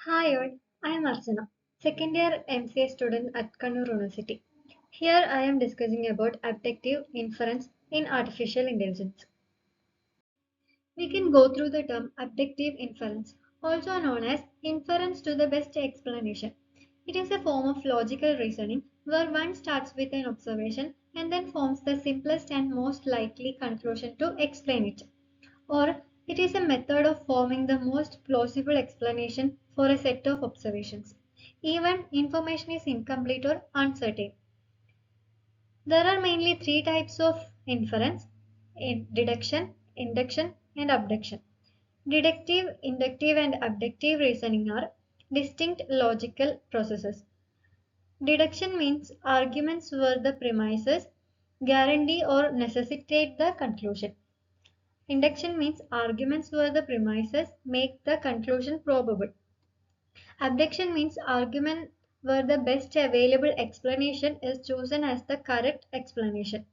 Hi all, I am Archana, second year MCA student at Kannur University. Here I am discussing about abductive inference in artificial intelligence. We can go through the term abductive inference, also known as inference to the best explanation. It is a form of logical reasoning where one starts with an observation and then forms the simplest and most likely conclusion to explain it. Or it is a method of forming the most plausible explanation for a set of observations. Even information is incomplete or uncertain. There are mainly three types of inference: deduction, induction, and abduction. Deductive, inductive, and abductive reasoning are distinct logical processes. Deduction means arguments where the premises guarantee or necessitate the conclusion. Induction means arguments where the premises make the conclusion probable. Abduction means argument where the best available explanation is chosen as the correct explanation.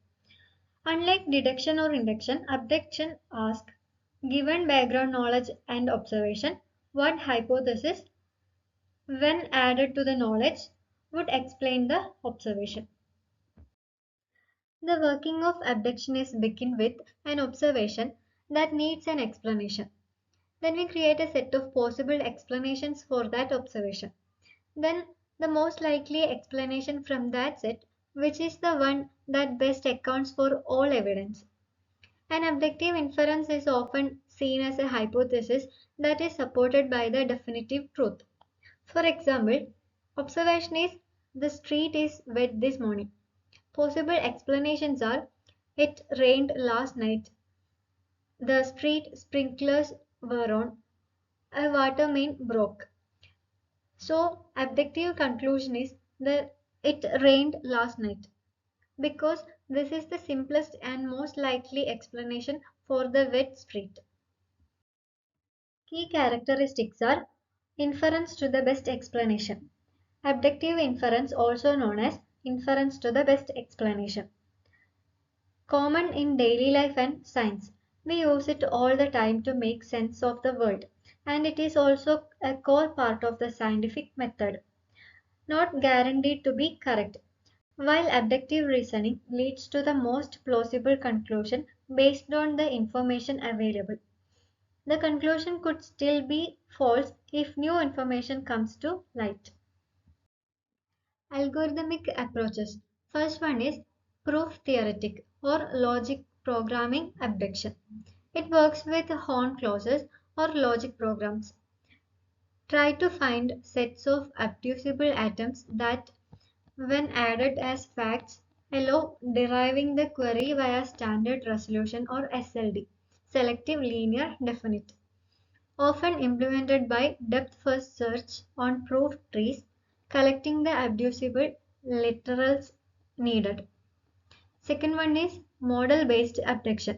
Unlike deduction or induction, abduction asks, given background knowledge and observation, what hypothesis, when added to the knowledge, would explain the observation. The working of abduction is begin with an observation that needs an explanation. Then we create a set of possible explanations for that observation. Then the most likely explanation from that set, which is the one that best accounts for all evidence. An abductive inference is often seen as a hypothesis that is supported by the definitive truth. For example, observation is the street is wet this morning. Possible explanations are it rained last night, the street sprinklers were on, a water main broke. So, abductive conclusion is that it rained last night because this is the simplest and most likely explanation for the wet street. Key characteristics are inference to the best explanation. Abductive inference, also known as inference to the best explanation. Common in daily life and science. We use it all the time to make sense of the world, and it is also a core part of the scientific method. Not guaranteed to be correct. While abductive reasoning leads to the most plausible conclusion based on the information available, the conclusion could still be false if new information comes to light. Algorithmic approaches. First one is proof theoretic or logic programming abduction. It works with horn clauses or logic programs. Try to find sets of abducible atoms that, when added as facts, allow deriving the query via standard resolution or SLD, selective linear definite, often implemented by depth-first search on proof trees, collecting the abducible literals needed. Second one is model-based abduction.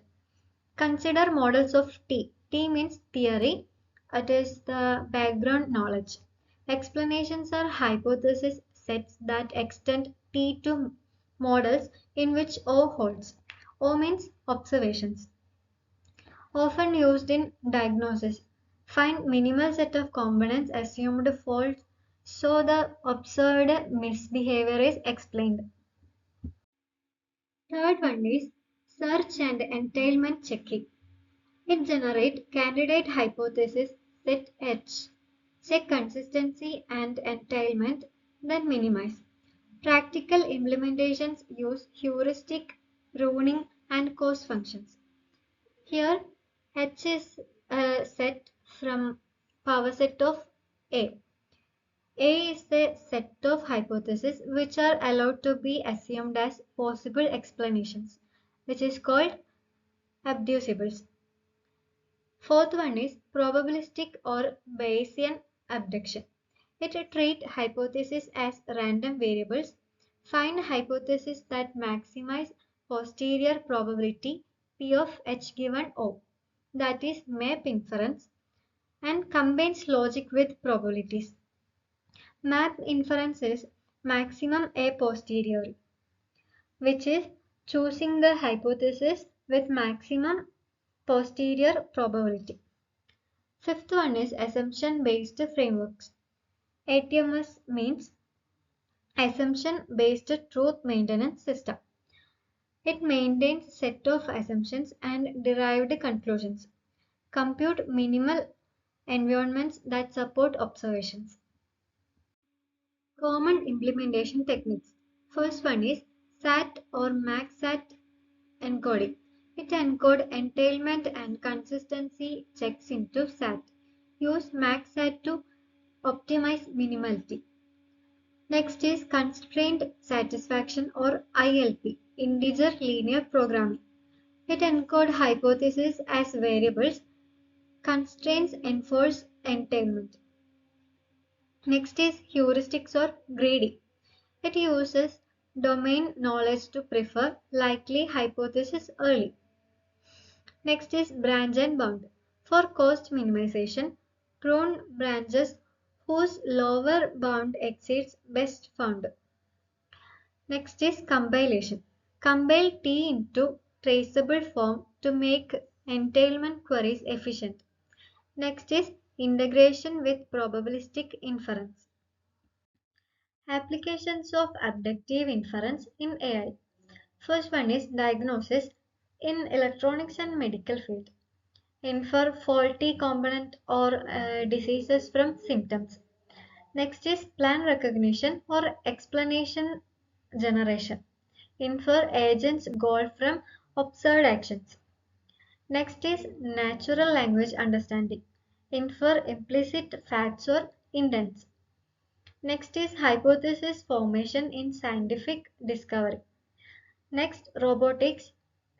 Consider models of T. T means theory. It is the background knowledge. Explanations are hypothesis sets that extend T to models in which O holds. O means observations. Often used in diagnosis. Find minimal set of components assumed false so the observed misbehavior is explained. Third one is search and entailment checking. It generates candidate hypothesis set H. Check consistency and entailment, then minimize. Practical implementations use heuristic, pruning, and cost functions. Here, H is a set from power set of A. A is the set of hypotheses which are allowed to be assumed as possible explanations, which is called abducibles. Fourth one is probabilistic or Bayesian abduction. It treats hypotheses as random variables, find hypotheses that maximize posterior probability P of H given O, that is map inference, and combines logic with probabilities. Map inference is maximum a posteriori, which is choosing the hypothesis with maximum posterior probability. Fifth one is assumption based frameworks. ATMS means Assumption Based Truth Maintenance System. It maintains set of assumptions and derived conclusions. Compute minimal environments that support observations. Common implementation techniques. First one is SAT or MAC-SAT encoding. It encodes entailment and consistency checks into SAT. Use MAC-SAT to optimize minimality. Next is constraint satisfaction or ILP, integer linear programming. It encodes hypotheses as variables. Constraints enforce entailment. Next is heuristics or greedy. It uses domain knowledge to prefer likely hypothesis early. Next is branch and bound. For cost minimization, prune branches whose lower bound exceeds best found. Next is compilation. Compile T into traceable form to make entailment queries efficient. Next is integration with probabilistic inference. Applications of abductive inference in AI. First one is diagnosis in electronics and medical field. Infer faulty component or diseases from symptoms. Next is plan recognition or explanation generation. Infer agent's goal from observed actions. Next is natural language understanding. Infer implicit facts or intents. Next is hypothesis formation in scientific discovery. Next, robotics.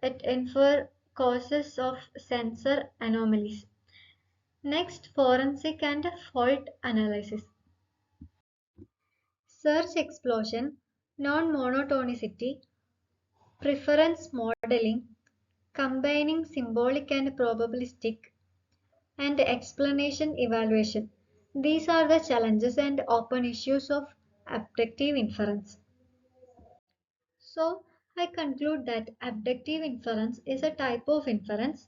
It infer causes of sensor anomalies. Next, forensic and fault analysis. Search explosion, non-monotonicity, preference modeling, combining symbolic and probabilistic, and explanation evaluation. These are the challenges and open issues of abductive inference. So, I conclude that abductive inference is a type of inference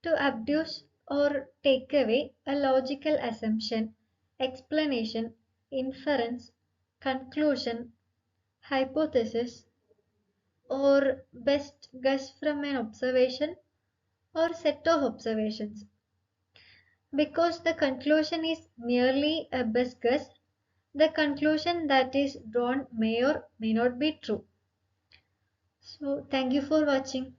to abduce or take away a logical assumption, explanation, inference, conclusion, hypothesis, or best guess from an observation or set of observations. Because the conclusion is merely a best guess, the conclusion that is drawn may or may not be true. So, thank you for watching.